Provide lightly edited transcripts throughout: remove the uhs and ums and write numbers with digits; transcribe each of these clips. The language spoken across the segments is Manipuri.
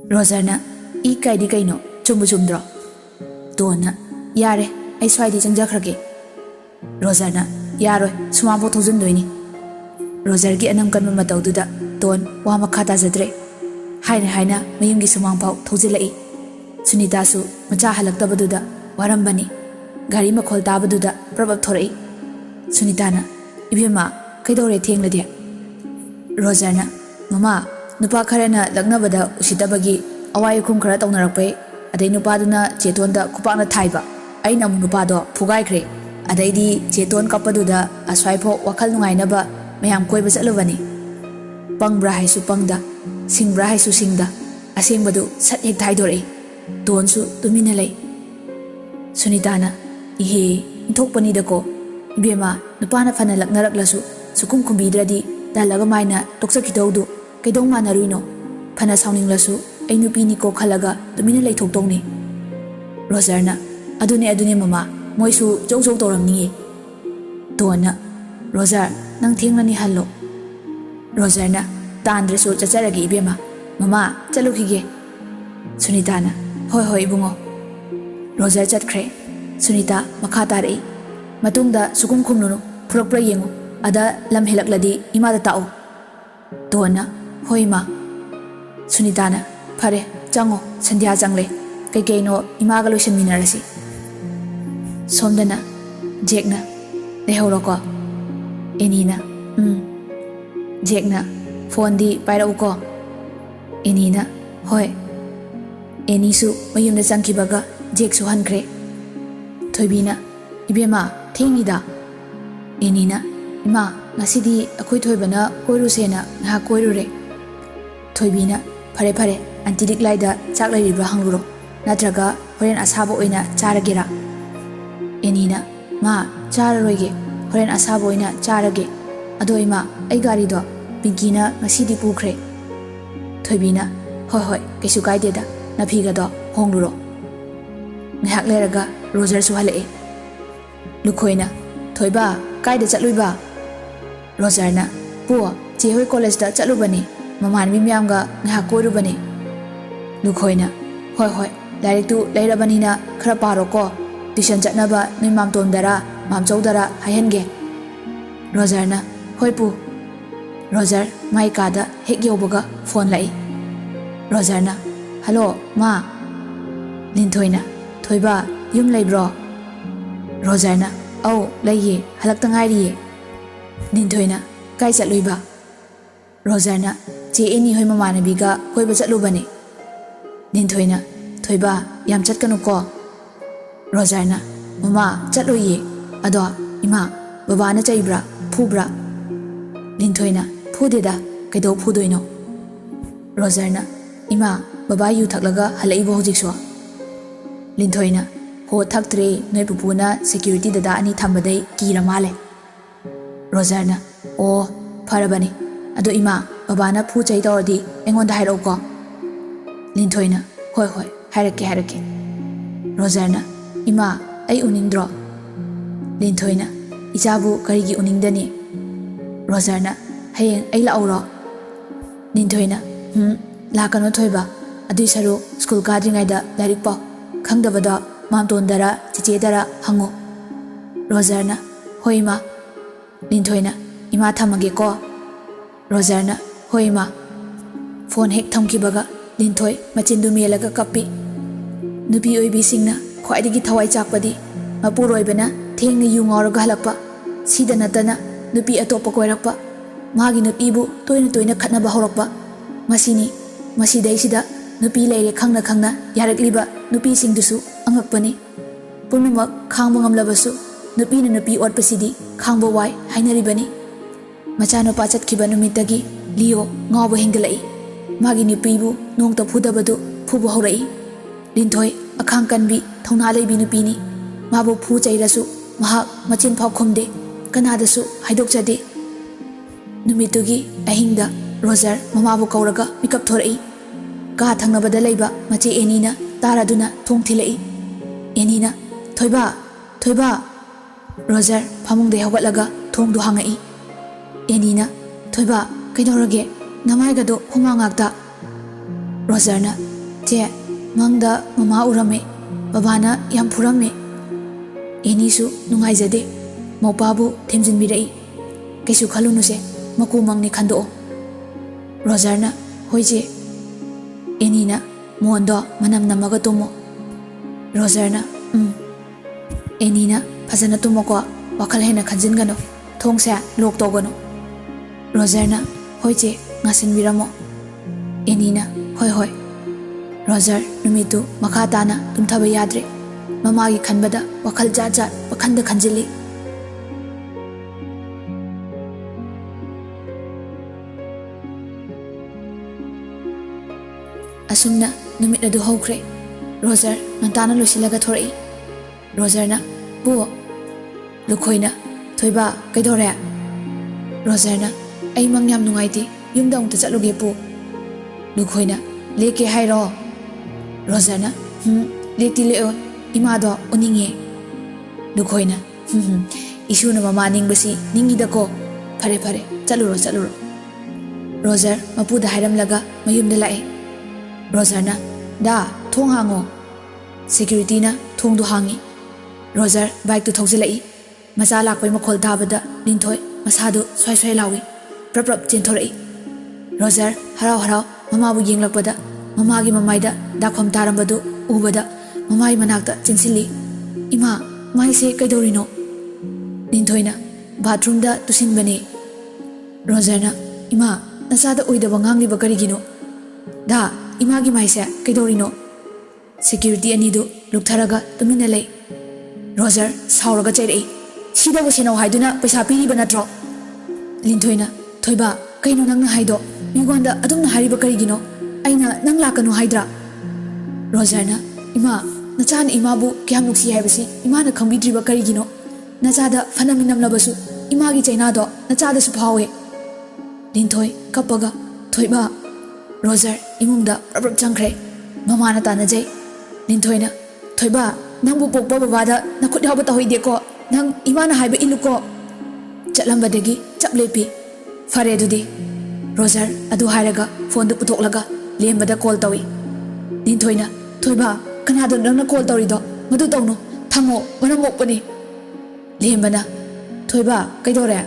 Rogerna I kaidi kaino chumbu chumdro Donna Yare I swaidi changjakrage Rogerna Yaroi sumabo thozundoini Roger gi anam kanma mataududa Don wa makha tajadre Haina haina mayumgi sumang pau thozilai Sunita su macha halaktabaduda warambani Gari makhol tabaduda prabab thorai Sunitana Ibema kaidore thenglade Rogerna Mama Nupa kharana lagnabada usitabagi awai khum khara tawnarakpe adai nupaduna chetonda khupakna thaiba aina mu nupado phugaikre adaidi cheton kapaduda aswaipho wakhal nungainaba mayam koiba chatlubani pangbra haisu pangda singbra haisu singda asengbadu sat hek thaidore donsu tumina lei Sunitana ihe inthokpani dako bema nupana phana laknaraklasu sukum khumbidradi dalaga maina toksakidawdu Kaidong manaruino Pana sounding lasu ay nupi ni ko khalaga tumina lay thokdong ni Rogerna adune mama moisu jog toram ni Donna Roger nang thingna ni hallo Rogerna tandre su chacharagi ibema mama chalukhige Sunitana hoi bungo Roger chatkre Sunita makha tare matungda sukum khumnu phurokpra yengu ada lam helakladi imada tao Donna Hoi ma Sunitana Pare Jango Sandhya Jangle Kaino Imagalo Minarasi Somdana Jekna Nehoroko Enina Jekna Fondi Paira Uko Enina Hoi Enisu Mayumna Zankibaga Jek Suhankre Toibina Ibema Tingida Enina Ima Nasidi Akoi Toibana Koirusena Naha Koirure Toibina Pare Antidik Laida Chakla Libra Hanguro Natraga Horen Asabo Oina Charagera Enina Ma Chararoige Horen Asabo Oina Charage Adoima Aigarido Pinkina Nasidi Pukre Toibina Hoi Kesukai Deda Napigado Honguro Nihak Leraga Roger Suhale Lukoina Toiba Kaida Chatluiba Rogerna Po Chehoi College da Chatlubani Maman Mimiamga Nahakorubani Lukoina Hoi Direct to Lairabanina Kraparoko Tuition Chatnaba Nimam Tondara Mam Chaudara Hayenge Rogerna Hoi Pu Roger Maikada Hekyoboga Phone Lai Rogerna Hello Ma Lintoina Toiba Yum Laibro Rogerna Oh Laye Halaktangairi Lintoina Kai Chatluiba Rogerna Che Eni Hoi Mamanabiga Hoi Bachalubani Lintoina Toiba Yam Chatkanuko Rogerna Mama Chatluye Ado Ima Babana Chaibra Pubra Lintoina Pudida Kaido Pudoino Rogerna Ima Baba Yu Taklaga Halaibo Hojikso Lintoina Ho Taktre Noi Pupuna Security Dada Ani Tambadai Kira Male Rogerna Oh Parabani Ado Ima Babana Pu Chai Dordi Engon Hairoko Lintoina Hoi Harake Rogerna Ima Ai Unindro Lintoina Ichabu Karigi Unindani Rogerna Hayeng Ai Lauro Lintoina Lakano Toiba Adu Saru School Kadringaida Larikpo Kangdabada Mamtondara Chichedara Hango Rogerna Hoima Lintoina Ima Thamage ko Rogerna Hoima Phone hek thamkibaga Lintoi machindu melaga kapi Nupi oibi singna khwaidagi thawai chakpadi mapuroibana thengna yu ngawraga halakpa sida natana nupi atopa koirakpa magi nupibu toina khatnaba horakpa masidaisida nupi leire khangna yarakliba nupi singdusu angakpani punumak khangba ngamlabasu nupi otpasidi khangba wai hainaribani Machano pachat kiba numitagi Leo ngawba hingalai Magi nupibu nongta phudabadu phubu horai Lintoi akhang kanbi thongna leibi nupini mabu phu chairasu mahak machin phau khomde kanadasu haidokchade numitugi ahingda Roger mamabu kauraga mikap thorai ka thangnabada leiba machi Enina taraduna thongthilai Enina thoiba Roger phamungde hawatlaga thongdu hangai Enina Toiba Kaidorage Namaigado Humangakta Rogerna चे मंगदा ममा उरमे बाबाना याम फुरमे एनीसु नुंगाइजदे मौपाबु थेमजिनबिरई कैसु खलुनुसे मकु मंगनी खंदो रोजरना होइजे एनीना मोंदो मनम नमगा तुमो रोजरना एनीना फजना तुमोको वखल हेना खंजिनगनो थोंसे लोक तोगनो रोजरना होइजे ngasinbiramo एनीना होय होय रोजर नुमितु मखा ताना तुमथबा याद्रे ममागी खनबदा वखल जात जात वखंद खंजिली असुमना नुमित अदु हौख्रे रोजर नंताना लोसिलगा थोरई रोजरना बो लुखोइना थोइबा कैदोरे रोजरना आई मंग याम नुंगाइति युमदा उंता चलुगे पु लुखोइना लेके हाइरो रोजरना लेती लेओ इमादो उनिंगे लुखोइना इशुना ममा निंगबसी निंगिदको फरे फरे चलुरो चलुरो रोजर मपुदा हाइरमलगा मयुमदा लाए रोजरना दा थोंग हांगो सिक्यूरिटीना थोंग दु हांगी रोजर बाइक तु थौजिलाई मचा लाक्पै मखोल ताबदा लिंथोय मसादु स्वाय स्वाय लावी प्रप प्रप चेंथोरई रोजर हराव हराव ममाबु येंगलकपदा ममागी ममाइदा दाखोम तारंबदु उबदा ममाई मनाक्ता चेंसिली इमा माइसे कैदौरिनो लिंथोयना बाथरूमदा तुसिनबने रोजरना इमा नसादा ओइदबा ngangliba karigino दा इमागी माइसे कैदौरिनो सिक्यूरिटी अनिदु लुकथरगा तुमिना लई रोजर साउरगा चैरई सिदबो सेनौ हाइदुना पैसा पिरिबा नत्रो लिंथोयना थोइबा कैनो नंगना हाइदो मिगोंदा अदुमना हारिबा करिगिनो आइना नंग लाकनु हाइद्रा रोजरना इमा नचान इमाबु क्याम नुक्सी हाइबसी इमाना खंबिद्रिबा करिगिनो नचादा फनमिनमलबसु इमागी चैनादो नचादासु फावे लिंथोय कपगा थोइबा रोजर इमुंगदा प्रप चंख्रे ममाना तानाजै लिंथोयना थोइबा नंबु पोकबा बाबादा नखुद हाबा तहोइदेको नंग इमाना हाइबा इलुको चलंबदगी चपलेपी फरे दुदी रोजर अदु हाइरगा फोन दु पुथोकलगा लेमबदा कॉल तवी लिंथोयना थोइबा कनादो नंगना कॉल तौरिदो मदु तौनो थमो वना मोकपनी लेमबना थोइबा कैदोरे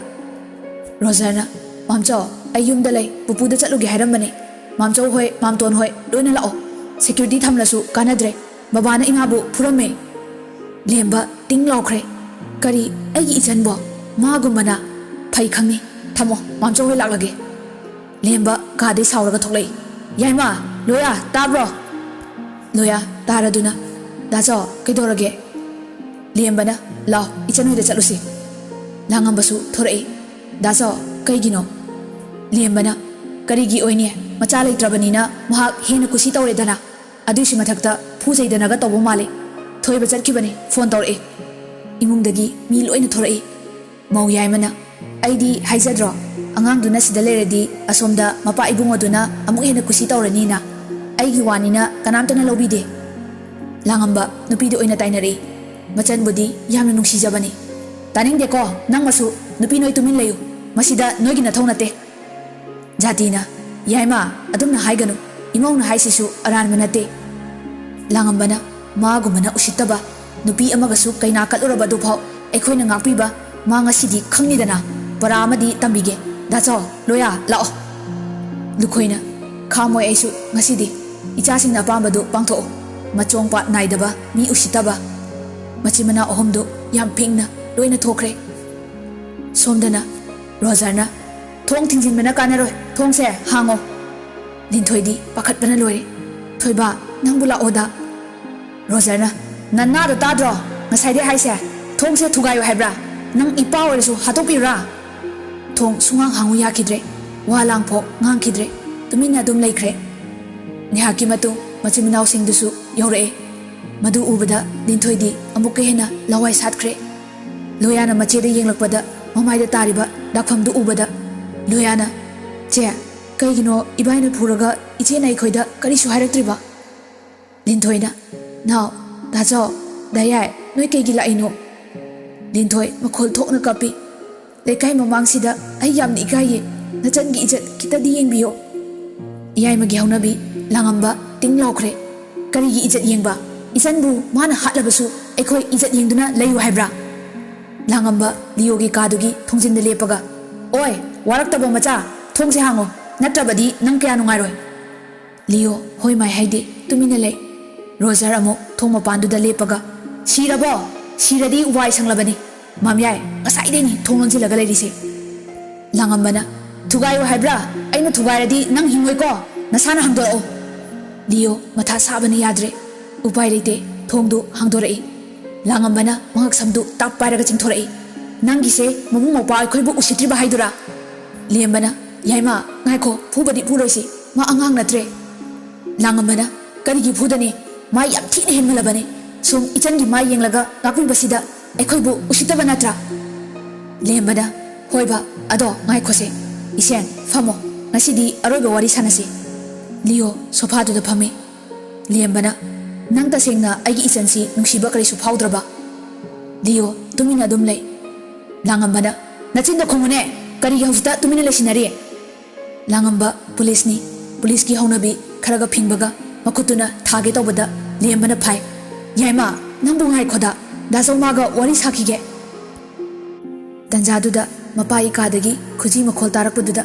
रोजरना मामचो अयुमदा लै पुपुदा चलुगे हाइरमबने मामचौ होय मामतोन होय लोइना लाओ सिक्यूरिटी थमलसु कानद्रे बाबाना इमाबु फुरमे लेमबा तिंग लाउख्रे करी अगी इचनबो मागुमना फै खंगनी थमो मामचौ होय लाक्लगे लेमबा कादे साउरगा थोक्लै याइमा लोया ताब्रो लोया तारादुना दाचो कैदोरगे लेमबना लाओ इचन होयदा चलुसी लांगंबसु थोरई दाचो कैगिनो लेमबना करीगी ओइने मचा लेत्रबनीना महाक हेन कुसी तौरेदना अदुसि मथक्ता फुजैदनागा तौबो माले थोइबा चटखिबने फोन तौरए इमुंगदगी मी लोइना थोरई मौ याइमना आइदी हाइजद्रो अंगांगदुना सिदा लेरदी असोमदा मपा इबुंगदुना अमुक हेन कुसी तौरनीना आइगी वानिना कनामतना लौबिदे लांगंबा नुपीदो ओइना ताइनरे मचनबुदी यामना नुंसीजबनी तानिंगदेको नंगमसु नुपी नोइ तुमिन लेयु मसिदा नोइगी नथौ नते जातीना याइमा अदुमना हाइगनु इमौना हाइसिसु अरानबा नते लांगंबना मागुमना उसितबा नुपी अमगसु कैना कलुरबा दुफाव एखोइना ngakpiba मा ngasiदी खंगनिदना परा अमदी तंबिगे दाचो लोया लाओ लुखोइना खामोय आइसु ngasiदी इचासिंगना पांबदु पांथो मचोंगपा नाइदबा मी उसितबा मचिमना अहमदु याम फिंगना लोइना थोखरे सोमदना रोजरना थोंग थिंजिनबना कानरोय थोंगसे हांगो लिंथोइदी पाखतबना लोइरे थोइबा नंगबु लाओदा रोजरना नन्नादो ताद्रो ngसाइदे हाइसे थोंगसे थुगायो हाइब्रा नंग इपा ओइरसु हातोपिरा थोंग सुंगांग हांगु याखिद्रे वालांगफो ngankhidre तुमिना दुम लेख्रे निहाकी मतु मचिमिनाव सिंगदुसु यौरे मधु उबदा लिंथोइदी अमुक हेना लवाई सातख्रे लोयाना मचेदा येंगलकपदा ममाइदा तारिबा दाखफमदु उबदा लोयाना चे कैगिनो इबाइना फुरगा इचेना इखोइदा करिसु हाइरक्त्रिबा लिंथोइना नाउ दाचो दयाय नोइ कैगी लाइनो लिंथोइ मखोल थोकना कपी लेकाई ममांगसिदा आई यामनि इकाये नचनगी इज्जत खितदी येंबियो याइमगी हौनबी लांगंबा तिंग लाउख्रे ꯀꯔꯤꯒꯤ ꯏꯖꯠ ꯌꯦꯡꯕ ꯏꯆꯟꯕꯨ ꯃꯥꯅ ꯍꯥꯠꯂꯕꯁꯨ ꯑꯩꯈꯣꯏ ꯏꯖꯠ ꯌꯦꯡꯗꯨꯅ ꯂꯩꯌꯨ ꯍꯥꯏꯕ꯭ꯔꯥ ꯂꯥꯡꯉꯝꯕ ꯂꯤꯌꯣꯒꯤ ꯀꯥꯗꯨꯒꯤ ꯊꯣꯡꯖꯤꯟꯗ ꯂꯦꯞꯄꯒ ꯑꯣꯏ ꯋꯥꯔꯛꯇꯕ ꯃꯆꯥ ꯊꯣꯡꯁꯦ ꯍꯥꯡꯉꯣ ꯅꯠꯇ꯭ꯔꯕꯗꯤ ꯅꯪ ꯀꯌꯥ ꯅꯨꯡꯉꯥꯏꯔꯣꯏ ꯂꯤꯌꯣ ꯍꯣꯏ ꯃꯥꯏ ꯍꯥꯏꯗꯦ ꯇꯨꯃꯤꯟꯅ ꯂꯩ ꯔꯣꯖꯔ ꯑꯃꯨꯛ ꯊꯣꯡ ꯃꯄꯥꯟꯗꯨꯗ ꯂꯦꯞꯄꯒ ꯁꯤꯔꯕꯣ ꯁꯤꯔꯗꯤ ꯋꯥꯏ ꯁꯪꯂꯕꯅꯤ ꯃꯝꯌꯥꯏ ꯉꯁꯥꯏꯗꯩꯅꯤ ꯊꯣꯡ ꯂꯣꯟꯁꯤꯜꯂꯒ ꯂꯩꯔꯤꯁꯦ ꯂꯥꯡꯉꯝꯕꯅ ꯊꯨꯒꯥꯏꯌꯣ ꯍꯥꯏꯕ꯭ꯔꯥ ꯑꯩꯅ ꯊꯨꯒꯥꯏꯔꯗꯤ ꯅꯪ ꯍꯤꯡꯉꯣꯏꯀꯣ ꯅꯁꯥꯅ ꯍꯥꯡꯗꯣꯔꯛꯑꯣ ꯂꯤꯌꯣ ꯃꯊꯥ ꯁꯥꯕꯅ ꯌꯥꯗ꯭ꯔꯦ ꯎꯄꯥꯏ ꯂꯩꯇꯦ ꯊꯣꯡꯗꯨ ꯍꯥꯡꯗꯣꯔꯛꯏ ꯂꯥꯡꯉꯝꯕꯅ ꯃꯉꯛ ꯁꯝꯗꯨ ꯇꯥꯞ ꯄꯥꯏꯔꯒ ꯆꯤꯡꯊꯣꯔꯛꯏ ꯅꯪꯒꯤꯁꯦ ꯃꯕꯨꯡ ꯃꯧꯄꯥ ꯑꯩꯈꯣꯏꯕꯨ ꯎꯁꯤꯠꯇ꯭ꯔꯤꯕ ꯍꯥꯏꯗꯨꯔꯥ ꯂꯦꯝꯕꯅ ꯌꯥꯏꯃ ꯉꯥꯏꯈꯣ ꯐꯨꯕꯗꯤ ꯐꯨꯔꯣꯏꯁꯤ ꯃꯥ ꯑꯉꯥꯡ ꯅꯠꯇ꯭ꯔꯦ ꯂꯥꯡꯉꯝꯕꯅ ꯀꯔꯤꯒꯤ ꯐꯨꯗꯅꯤ ꯃꯥ ꯌꯥꯝ ꯊꯤꯅ ꯍꯦꯟꯃꯜꯂꯕꯅꯤ ꯁꯨꯝ ꯏꯆꯟꯒꯤ ꯃꯥ ꯌꯦꯡꯂꯒ ꯉꯥꯛꯄꯤꯕꯁꯤꯗ ꯑꯩꯈꯣꯏꯕꯨ ꯎꯁꯤꯠꯇꯕ ꯅꯠꯇ꯭ꯔꯥ ꯂꯦꯝꯕꯅ ꯍꯣꯏꯕ ꯑꯗꯣ ꯉꯥꯏꯈꯣꯁꯦ ꯏꯁꯦꯟ ꯐꯝꯃꯣ ꯉꯁꯤꯗꯤ ꯑꯔꯣꯏꯕ ꯋꯥꯔꯤ ꯁꯥꯟꯅꯁꯤ ꯂꯤꯌꯣ ꯁꯣꯐꯥꯗꯨꯗ ꯐꯝꯃꯤ ꯂꯦꯝꯕꯅ ꯅꯪ ꯇꯁꯦꯡꯅ ꯑꯩꯒꯤ ꯏꯆꯟꯁꯤ ꯅꯨꯡꯁꯤꯕ ꯀꯔꯤꯁꯨ ꯐꯥꯎꯗ꯭ꯔꯕ ꯂꯤꯌꯣ ꯇꯨꯃꯤꯟꯅ ꯑꯗꯨꯝ ꯂꯩ ꯂꯥꯡꯉꯝꯕꯅ ꯅꯆꯤꯟꯗ ꯈꯨꯝꯃꯨꯅꯦ ꯀꯔꯤꯒꯤ ꯍꯧꯖꯤꯛꯇ ꯇꯨꯃꯤꯟꯅ ꯂꯩꯁꯤꯟꯅꯔꯤ ꯂꯥꯡꯉꯝꯕ ꯄꯨꯂꯤꯁꯅꯤ ꯄꯨꯂꯤꯁꯀꯤ ꯍꯧꯅꯕꯤ ꯈꯔꯒ ꯐꯤꯡꯕꯒ ꯃꯈꯨꯠꯇꯨꯅ ꯊꯥꯒꯦ ꯇꯧꯕꯗ ꯂꯦꯝꯕꯅ ꯐꯥꯏ ꯌꯥꯏꯃ ꯅꯪꯕꯨ ꯉꯥꯏꯈꯣꯗ ꯗꯥꯆꯧꯃꯥꯒ ꯋꯥꯔꯤ ꯁꯥꯈꯤꯒꯦ ꯇꯟꯖꯥꯗꯨꯗ ꯃꯄꯥꯒꯤ ꯀꯥꯗꯒꯤ ꯈꯨꯖꯤ ꯃꯈꯣꯜ ꯇꯥꯔꯛꯄꯗꯨꯗ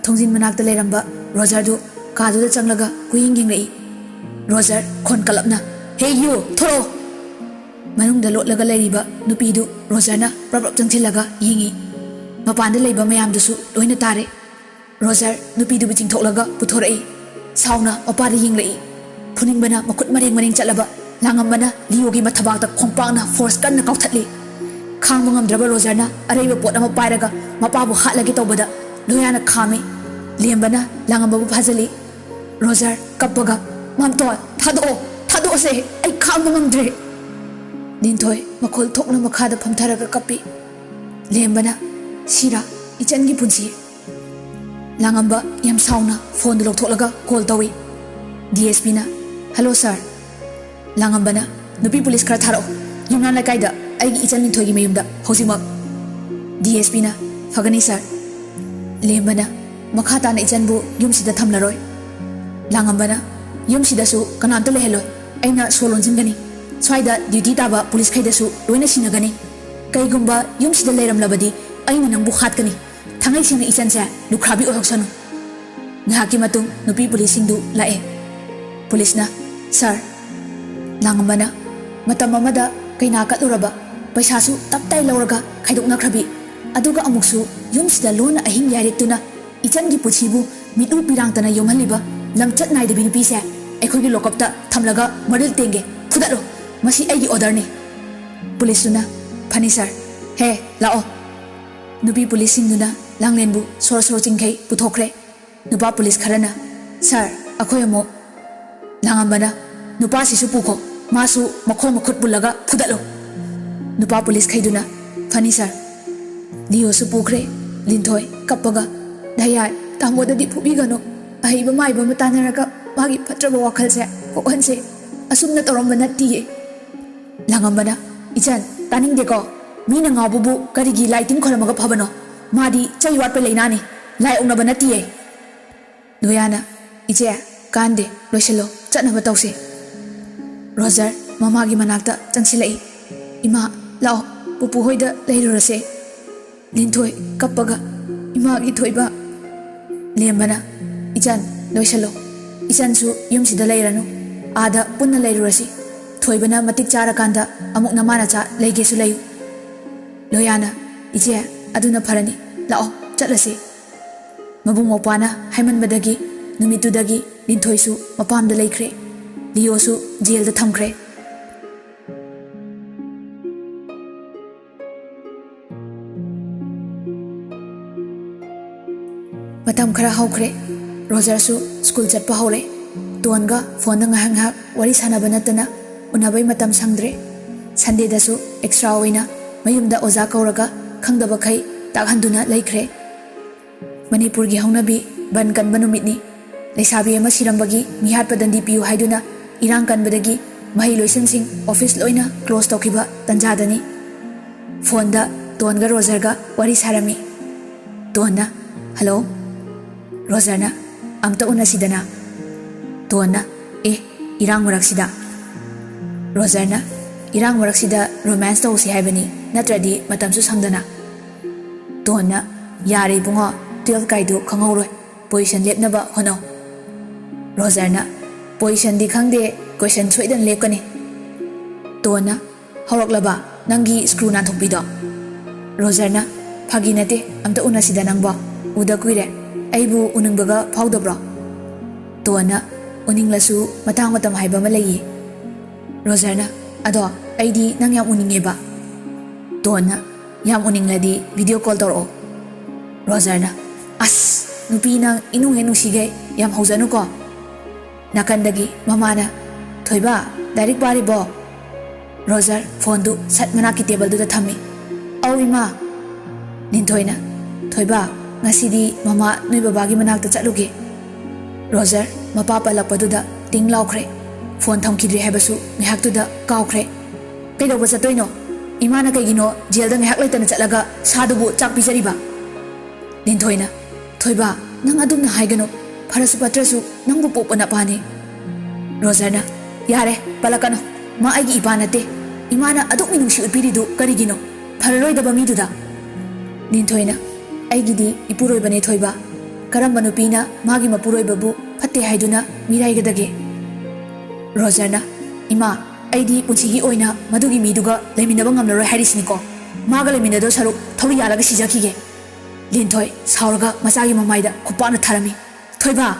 ꯊꯣꯡꯖꯤꯟ ꯃꯅꯥꯛꯇ ꯂꯩꯔꯝꯕ ꯔꯣꯖꯔꯗꯨ ꯀꯥꯗꯨꯗ ꯆꯪꯂꯒ ꯀꯨꯌꯦꯡ ꯌꯦꯡꯂꯛꯏ ꯔꯣꯖꯔ ꯈꯣꯟ ꯀꯜꯂꯞꯅ ꯍꯦ ꯌꯨ ꯊꯣꯔꯛꯑꯣ ꯃꯅꯨꯡꯗ ꯂꯣꯠꯂꯒ ꯂꯩꯔꯤꯕ ꯅꯨꯄꯤꯗꯨ ꯔꯣꯖꯔꯅ ꯄ꯭ꯔꯞ ꯆꯪꯁꯤꯜꯂꯒ ꯌꯦꯡꯉꯤ ꯃꯄꯥꯟꯗ ꯂꯩꯕ ꯃꯌꯥꯝꯗꯨꯁꯨ ꯂꯣꯏꯅ ꯇꯥꯔꯦ ꯔꯣꯖꯔ ꯅꯨꯄꯤꯗꯨꯕꯨ ꯆꯤꯡꯊꯣꯛꯂꯒ ꯄꯨꯊꯣꯔꯛꯏ ꯁꯥꯎꯅ ꯃꯄꯥꯗ ꯌꯦꯡꯂꯛꯏ ꯐꯨꯅꯤꯡꯕꯅ ꯃꯈꯨꯠ ꯃꯔꯦꯡ ꯃꯔꯦꯡ ꯆꯠꯂꯕ ꯂꯥꯡꯉꯝꯕꯅ ꯂꯤꯌꯣꯒꯤ ꯃꯊꯕꯥꯛꯇ ꯈꯣꯡꯄꯥꯛꯅ ꯐꯣꯔꯁ ꯀꯟꯅ ꯀꯥꯎꯊꯠꯂꯤ ꯈꯥꯡꯕ ꯉꯝꯗ꯭ꯔꯕ ꯔꯣꯖꯔꯅ ꯑꯔꯩꯕ ꯄꯣꯠ ꯑꯃ ꯄꯥꯏꯔꯒ ꯃꯄꯥꯕꯨ ꯍꯥꯠꯂꯒꯦ ꯇꯧꯕꯗ ꯂꯣꯌꯥꯅ ꯈꯥꯝꯃꯤ ꯂꯦꯝꯕꯅ ꯂꯥꯡꯉꯝꯕꯕꯨ ꯐꯥꯖꯜꯂꯤ ꯔꯣꯖꯔ ꯀꯞꯄꯒ ꯃꯥꯝꯇꯣꯟ ꯊꯥꯗꯣꯛꯑꯁꯦ ꯑꯩ ꯈꯥꯡꯕ ꯉꯝꯗ꯭ꯔꯦ ꯂꯤꯟꯊꯣꯏ ꯃꯈꯣꯜ ꯊꯣꯛꯅ ꯃꯈꯥꯗ ꯐꯝꯊꯔꯒ ꯀꯞꯄꯤ ꯂꯦꯝꯕꯅ ꯁꯤꯔꯥ ꯏꯆꯟꯒꯤ ꯄꯨꯟꯁꯤ ꯂꯥꯡꯉꯝꯕ ꯌꯥꯝ ꯁꯥꯎꯅ ꯐꯣꯟꯗꯨ ꯂꯧꯊꯣꯛꯂꯒ ꯀꯣꯜ ꯇꯧꯏ DSPꯅ ꯍꯜꯂꯣ ꯁꯥꯔ ꯂꯥꯡꯉꯝꯕꯅ ꯅꯨꯄꯤ ꯄꯨꯂꯤꯁ ꯈꯔ ꯊꯥꯔꯛꯑꯣ ꯌꯨꯝꯅꯥꯝ ꯂꯩꯀꯥꯏꯗ ꯑꯩꯒꯤ ꯏꯆꯟ ꯂꯤꯟꯊꯣꯏꯒꯤ ꯃꯌꯨꯝꯗ ꯍꯧꯖꯤꯛꯃꯛ DSPꯅ ꯐꯒꯅꯤ ꯁꯥꯔ ꯂꯦꯝꯕꯅ ꯃꯈꯥ ꯇꯥꯅ ꯏꯆꯟꯕꯨ ꯌꯨꯝꯁꯤꯗ ꯊꯝꯂꯔꯣꯏ ꯂꯥꯡꯉꯝꯕꯅ ꯌꯨꯝꯁꯤꯗꯁꯨ ꯀꯅꯥꯝꯇ ꯂꯩꯍꯜꯂꯣꯏ ꯑꯩꯅ ꯁꯣ ꯂꯣꯟꯁꯤꯟꯒꯅꯤ ꯁ꯭ꯋꯥꯏꯗ ꯗ꯭ꯌꯨꯇꯤ ꯇꯥꯕ ꯄꯨꯂꯤꯁꯈꯩꯗꯁꯨ ꯂꯣꯏꯅ ꯁꯤꯟꯅꯒꯅꯤ ꯀꯩꯒꯨꯝꯕ ꯌꯨꯝꯁꯤꯗ ꯂꯩꯔꯝꯂꯕꯗꯤ ꯑꯩꯅ ꯅꯪꯕꯨ ꯍꯥꯠꯀꯅꯤ ꯊꯥꯡꯉꯩ ꯁꯦꯡꯅ ꯏꯆꯟꯁꯦ ꯂꯨꯈ꯭ꯔꯥꯕꯤ ꯑꯣꯏꯍꯧꯁꯅꯨ ꯉꯥꯏꯍꯥꯛꯀꯤ ꯃꯇꯨꯡ ꯅꯨꯄꯤ ꯄꯨꯂꯤꯁꯁꯤꯡꯗꯨ ꯂꯥꯛꯑꯦ ꯄꯨꯂꯤꯁꯅ ꯁꯥꯔ ꯂꯥꯡꯉꯝꯕꯅ ꯃꯇꯝ ꯑꯃꯗ ꯀꯩꯅꯥ ꯀꯠꯂꯨꯔꯕ ꯄꯩꯁꯥꯁꯨ ꯇꯞꯇꯥꯏ ꯂꯧꯔꯒ ꯈꯥꯏꯗꯣꯛꯅꯈ꯭ꯔꯕꯤ ꯑꯗꯨꯒ ꯑꯃꯨꯛꯁꯨ ꯌꯨꯝꯁꯤꯗ ꯂꯣꯟꯅ ꯑꯍꯤꯡ ꯌꯥꯏꯔꯦꯛꯇꯨꯅ ꯏꯆꯟꯒꯤ ꯄꯨꯟꯁꯤꯕꯨ ꯃꯤꯠꯂꯨ ꯄꯤꯔꯥꯡꯇꯅ ꯌꯣꯝꯍꯜꯂꯤꯕ ꯂꯝꯆꯠ ꯅꯥꯏꯗꯕꯤ ꯅꯨꯄꯤꯁꯦ ꯑꯩꯈꯣꯏꯒꯤ ꯂꯣꯀꯞꯇ ꯊꯝꯂꯒ ꯃꯔꯤꯜ ꯇꯦꯡꯒꯦ ꯐꯨꯗꯠꯂꯣ ꯃꯁꯤ ꯑꯩꯒꯤ ꯑꯣꯔꯗꯔꯅꯤ ꯄꯨꯂꯤꯁꯇꯨꯅ ꯐꯅꯤ ꯁꯥꯔ ꯍꯦ ꯂꯥꯛꯑꯣ ꯅꯨꯄꯤ ꯄꯨꯂꯤꯁꯁꯤꯡꯗꯨꯅ ꯂꯥꯡꯂꯦꯟꯕꯨ ꯁꯣꯔ ꯁꯣꯔ ꯆꯤꯡꯈꯩ ꯄꯨꯊꯣꯛꯈ꯭ꯔꯦ ꯅꯨꯄꯥ ꯄꯨꯂꯤꯁ ꯈꯔꯅ ꯁꯥꯔ ꯑꯩꯈꯣꯏ ꯑꯃꯨꯛ ꯂꯥꯡꯉꯝꯕꯅ ꯅꯨꯄꯥꯁꯤꯁꯨ ꯄꯨꯈꯣ ꯃꯥꯁꯨ ꯃꯈꯣꯡ ꯃꯈꯨꯠ ꯄꯨꯜꯂꯒ ꯐꯨꯗꯠꯂꯣ ꯅꯨꯄꯥ ꯄꯨꯂꯤꯁꯈꯩꯗꯨꯅ ꯐꯅꯤ ꯁꯥꯔ ꯂꯤꯌꯣꯁꯨ ꯄꯨꯈ꯭ꯔꯦ ꯂꯤꯟꯊꯣꯏ ꯀꯞꯄꯒ ꯗꯌꯥꯏ ꯇꯥꯃꯣꯗꯗꯤ ꯐꯨꯕꯤꯒꯅꯨ ꯑꯍꯩꯕ ꯃꯥꯏꯕ ꯑꯃ ꯇꯥꯟꯅꯔꯒ ꯃꯥꯒꯤ ꯐꯠꯇ꯭ꯔꯕ ꯋꯥꯈꯜꯁꯦ ꯀꯣꯛꯍꯟꯁꯦ ꯑꯁꯨꯝꯅ ꯇꯧꯔꯝꯕ ꯅꯠꯇꯤꯌꯦ ꯂꯥꯡꯉꯝꯕꯅ ꯏꯆꯟ ꯇꯥꯅꯤꯡꯗꯦꯀꯣ ꯃꯤꯅ ꯉꯥꯎꯕꯕꯨ ꯀꯔꯤꯒꯤ ꯂꯥꯏ ꯇꯤꯟ ꯈꯣꯏꯔꯝꯃꯒ ꯐꯕꯅꯣ ꯃꯥꯗꯤ ꯆꯩ ꯋꯥꯠꯄ ꯂꯩꯅꯥꯅꯤ ꯂꯥꯏ ꯑꯣꯛꯅꯕ ꯅꯠꯇꯤꯌꯦ ꯂꯣꯌꯥꯅ ꯏꯆꯦ ꯀꯥꯟꯗꯦ ꯂꯣꯏꯁꯤꯜꯂꯣ ꯆꯠꯅꯕ ꯇꯧꯁꯦ ꯔꯣꯖꯔ ꯃꯃꯥꯒꯤ ꯃꯅꯥꯛꯇ ꯆꯪꯁꯤꯜꯂꯛꯏ ꯏꯃꯥ ꯂꯥꯛꯑꯣ ꯄꯨꯄꯨ ꯍꯣꯏꯗ ꯂꯩꯔꯨꯔꯁꯦ ꯂꯤꯟꯊꯣꯏ ꯀꯞꯄꯒ ꯏꯃꯥꯒꯤ ꯊꯣꯏꯕ ꯂꯦꯝꯕꯅ ꯏꯆꯟ ꯂꯣꯏꯁꯤꯜꯂꯣ ꯏꯆꯟꯁꯨ ꯌꯨꯝꯁꯤꯗ ꯂꯩꯔꯅꯨ ꯑꯥꯗ ꯄꯨꯟꯅ ꯂꯩꯔꯨꯔꯁꯤ ꯊꯣꯏꯕꯅ ꯃꯇꯤꯛ ꯆꯥꯔꯀꯥꯟꯗ ꯑꯃꯨꯛ ꯅꯃꯥꯅꯆꯥ ꯂꯩꯒꯦꯁꯨ ꯂꯩꯌꯨ ꯂꯣꯌꯥꯅ ꯏꯆꯦ ꯑꯗꯨꯅ ꯐꯔꯅꯤ ꯂꯥꯛꯑꯣ ꯆꯠꯂꯁꯤ ꯃꯕꯨꯡ ꯃꯧꯄꯥꯅ ꯍꯥꯏꯃꯟꯕꯗꯒꯤ ꯅꯨꯃꯤꯠꯇꯨꯗꯒꯤ ꯂꯤꯟꯊꯣꯏꯁꯨ ꯃꯄꯥꯝꯗ ꯂꯩꯈ꯭ꯔꯦ ꯂꯤꯌꯣꯁꯨ ꯖꯦꯜꯗ ꯊꯝꯈ꯭ꯔꯦ ꯃꯇꯝ ꯈꯔ ꯍꯧꯈ꯭ꯔꯦ ꯔꯣꯖꯔꯁꯨ ꯁ꯭ꯀꯨꯜ ꯆꯠꯄ ꯍꯧꯔꯦ ꯇꯣꯟꯒ ꯐꯣꯟꯗ ꯉꯥꯏꯍꯥꯛ ꯉꯥꯏꯍꯥꯛ ꯋꯥꯔꯤ ꯁꯥꯟꯅꯕ ꯅꯠꯇꯅ ꯎꯅꯕꯩ ꯃꯇꯝ ꯁꯪꯗ꯭ꯔꯦ ꯁꯟꯗꯦꯗꯁꯨ ꯑꯦꯛꯁꯇ꯭ꯔꯥ ꯑꯣꯏꯅ ꯃꯌꯨꯝꯗ ꯑꯣꯖꯥ ꯀꯧꯔꯒ ꯈꯪꯗꯕꯈꯩ ꯇꯥꯛꯍꯟꯗꯨꯅ ꯂꯩꯈ꯭ꯔꯦ ꯃꯅꯤꯄꯨꯔꯒꯤ ꯍꯧꯅꯕꯤ ꯕꯟ ꯀꯟꯕ ꯅꯨꯃꯤꯠꯅꯤ ꯂꯩꯁꯥꯕꯤ ꯑꯃ ꯁꯤꯔꯝꯕꯒꯤ ꯃꯤꯍꯥꯠꯄ ꯗꯟꯗꯤ ꯄꯤꯌꯨ ꯍꯥꯏꯗꯨꯅ ꯏꯔꯥꯡ ꯀꯟꯕꯗꯒꯤ ꯃꯍꯩ ꯂꯣꯏꯁꯪꯁꯤꯡ ꯑꯣꯐꯤꯁ ꯂꯣꯏꯅ ꯀ꯭ꯂꯣꯖ ꯇꯧꯈꯤꯕ ꯇꯟꯖꯥꯗꯅꯤ ꯐꯣꯟꯗ ꯇꯣꯟꯒ ꯔꯣꯖꯔꯒ ꯋꯥꯔꯤ ꯁꯥꯔꯝꯃꯤ ꯇꯣꯟꯅ ꯍꯜꯂꯣ ꯔꯣꯖꯔꯅ ꯑꯝꯇ ꯎꯅꯁꯤꯗꯅ ꯇꯣꯟꯅ ꯑꯦ irang maraksida. Roger na irang maraksida romance tawsi haibani natradi matamsu sangdana. Don na yare bunga 12 kaidu khangauroi position lepnaba honau. Roger na position di khangde question soidan lepkani. Don na hawraklaba nangi screw na thokpido. Roger na phagi nate amta unasida nangba uda kuire aibu unungbaga phawdabro. Don na uninglasu matang matam haiba malayi. Roger na ado aidi nang yam uningeba. Don na yam uningladi video call toro. Roger na as nupi nang inung henu sige yam hauzanu ko. Nakandagi mamana thoiba direct bari bo. Roger phone du sat manaki table du da thami. Aw ima Ninthoi na thoiba ngasidi mama noi babagi manakta chatluge. Roger mapa palakpaduda ting laukhre phone thamkidri habasu ngihaktuda kawkhre. Kaidoba chatoino imana kaigino jailda ngihak laitana chatlaga sadubu chak pijariba. Ninthoi na thoiba nang adumna haigano pharasu patrasu nangbu popana pani. Roger na yare palakano ma aigi ipanate imana aduk minungsi utpiridu karigino pharaloidaba miduda. Ninthoi na aigidi ipuroibane thoiba karamba nupina magi mapuroibabu fatte haiduna miraigadage. Roger na ima aidi punsigi oina madugi miduga leminaba ngamlaroi hairisniko maga leminado saru thori yalaga sijakige. Ninthoi sauraga masagi mamaida khupana tharami. Thoiba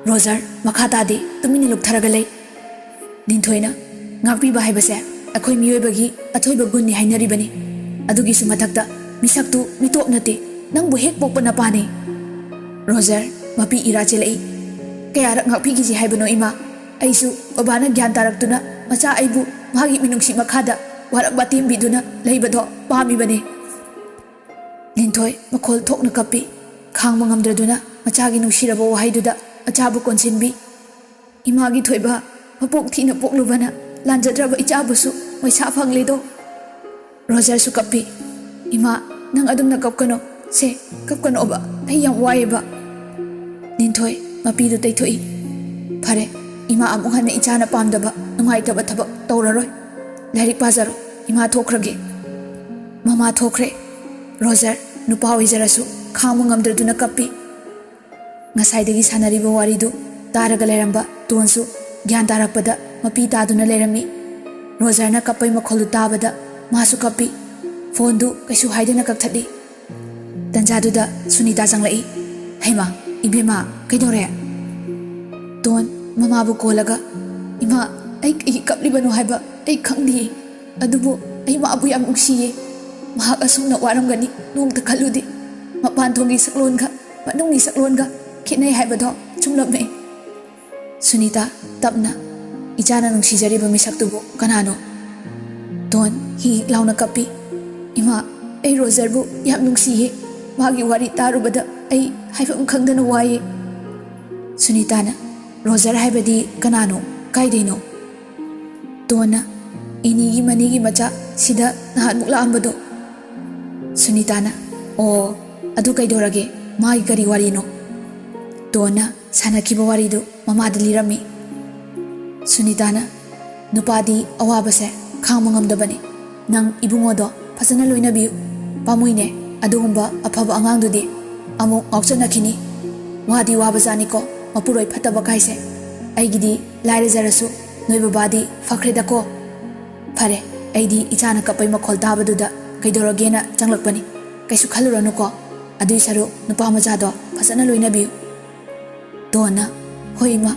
Roger makhatade tumini luktharaga lei. Ninthoi na ngakpiba haibase akhoi miyoibagi athoiba gunni hainaribani adugi su mathakta misaktu mitop nate nangbu hek pokpana pani. Roger mapi ira chelai kayarak ngakpi gi haibano ima aisu babana gyan taraktuna macha aibu magi minungsi makhada warak batim biduna leibado pami bane. Ninthoi makhol thokna kapi khangma ngamdraduna machagi nungsiraba wahaiduda achabu konsinbi. Imagi thoiba mapok thina poklubana lanjadraba ichabusu maisa phangledo. Roger su kapi ima nang adumna kapkano se kapkano ba ai yam waiba. Ninthoi mapidu taithoi phare ima amuk hana ichana pamdaba nungaitaba thabak tawraroi lairik pazaro ima thokrage. Mama thokre. Roger nupa oizarasu khangma ngamdraduna kapi. Ngasaidagi sanariba waridu taraga leramba tonsu gyan tarakpada mapi taduna lerami. Roger na kapai makholu tabada masu kapi. Phone du kaisu haidana kakthadi. Tanjaduda Sunita changlai. Haima ibema kaidore. Ton mama bu kolaga ima ai kaplibanu haiba ai khangdi adubu ai ma abu yam nungsiye mahak asungna waramgani nongta khaludi mapan thongi saklon ga manungi saklon ga khinai haibado chumlame. Sunita tapna ichana nungsijariba misaktubu kanano. Ton hi launa kapi ima ai Roger bu yam nungsiye magi wari tarubada ai haifam khangdana waye. Sunita na Roger haibadi kanano kaideno. Tona inigi manigi macha sida nahan mukla ambado. Sunita na o adu kaidorage magi kari wari no. Tona sanakiba waridu mama dalirami. Sunita na nupadi awabase khangma ngamdabani nang ibungodo fasana loinabiu pamuine adugumba afaba angangdudi amuk ngauchanakini wadi wabazaniko mapuroi fataba kaise aigidi lairejarasu noi babadi fakredako. Phare aidi ichana kapai makhol tabaduda kaidorogena changlakpani kaisu khaluranoko adui saru nupa majado fasana loinabiu. Dona hoima.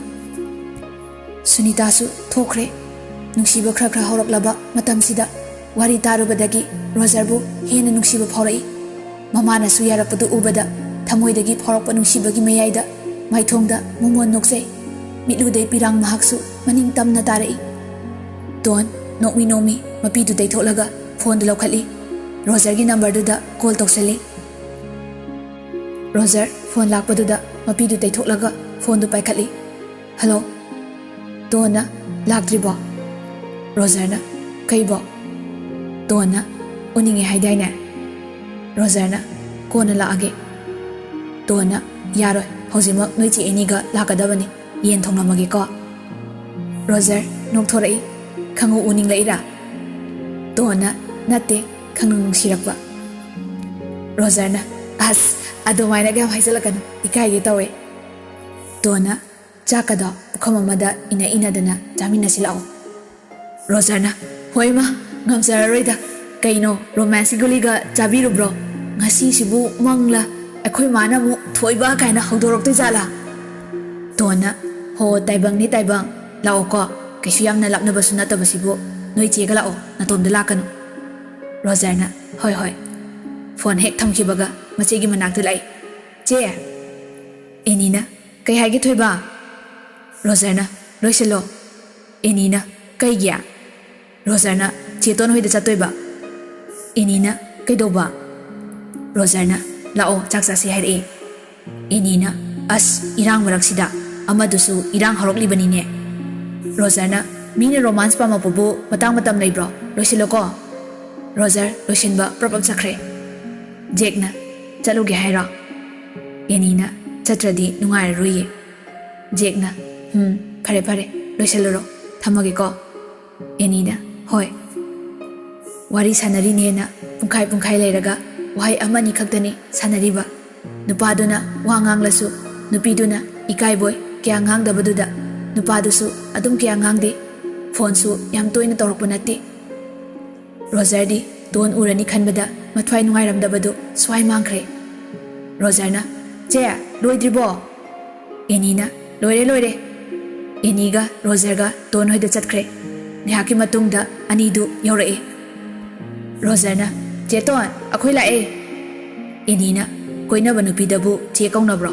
Sunita su thokre nungsiba khra khra horaklaba matamsida wari tarubadagi Roger bu hena nungsiba phaurai. Mamana su yarapadu ubada thamoidagi phaurakpa nungsibagi mayaida maithongda mumon noksei mitluday pirang mahaksu maning tamna tarai. Don nokmi nomi mapidu day tholaga phone du laukhali. Roger gi number duda call toksali. Roger phone lakpaduda mapidu day tholaga phone du paikhali. Hello. Dona laktribo. Roger na kaibo. Dona uninge haidaina. Roger na kona laage. Dona yaroi hojima noi chi eniga lakadabani yen thonglamage ko. Roger nokthorei khangu uning laira Tona nate khangu nungsirakba Roger na as adomaina gam haisalakanu ikai ge tawe Tona chakada pukhamamada ina dana jamina silao Roger na hoima ngamsararoida kaino romantic goliga chabirubro ngasi sibu mangla akhoi mana mu thoiba kaina hawdorok jala Tona ho taibang ni taibang lao ko kaisu yamna lapna basu natabasibu noi chega lao natomda lakanu Roger na hoi phone hek thamkibaga machegi manakta lai che enina kai haige thoiba Roger na loiselo enina kai gya Roger na cheton hoida chatoiba enina kai doba Roger na lao chaksa si haire enina as irang maraksida amadusu irang horokli banine Roger na mine romance pa mapubu matang matam leibro loiselo ko Roger loisinba problem sakre Jake na chaluge haira enina chatradi nungai ruye Jake na pare loiseloro thamage ko enina hoi wari sanari ne na pungkai leiraga wahai amani khaktani sanariba nupaduna wangang lasu nupiduna ikai boy kya ngang dabaduda nupadusu adum kya ngang de phone su yam toina torokpa natti Roger di don urani khanbada mathwai nungai ramdabadu swai mangkhre Roger na che loidribo enina loire eniga Roger ga don hoida chatkhre nihaki matungda anidu yaurae Roger na che ton akhoi lae enina koinaba nupidabu che kaunabro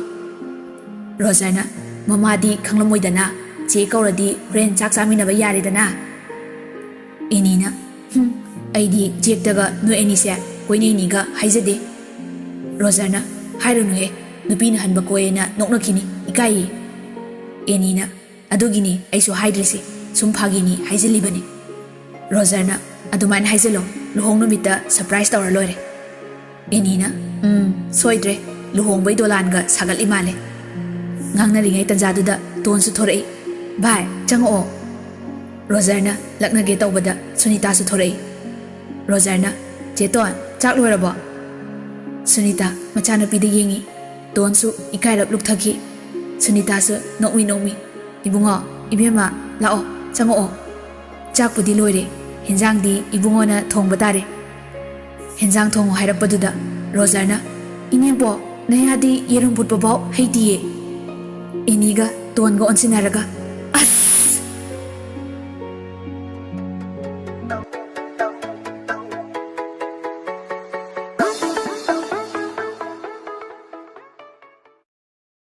Roger na mamadi khanglamoidana che kauradi ren chak chaminaba yaridana enina aidi Jake daga no enisia koine niga haijade Roger na hairunu he nupina hanba koena noknakini ikai enina adugini aisu haidrisi sum phagini haijilibani Roger na adumain haijelo luhong numita surprise tawra loire enina soidre luhong bai dolan ga sagal imale ngangna ringai tanjaduda ton su thorei bai chango Roger na lakna ge tawbada Sunita su thorei Roger na cheton chak loirabo Sunita machana pida yengi ton su ikairap lukthaki Sunita su nokmi ibungo ibema lao chango chak pudi loire hinjang di ibungo na thongba tare hinjang thong hairapaduda Roger na inebo nayadi yerum putpa baw haitiye eniga ton go onsinaraga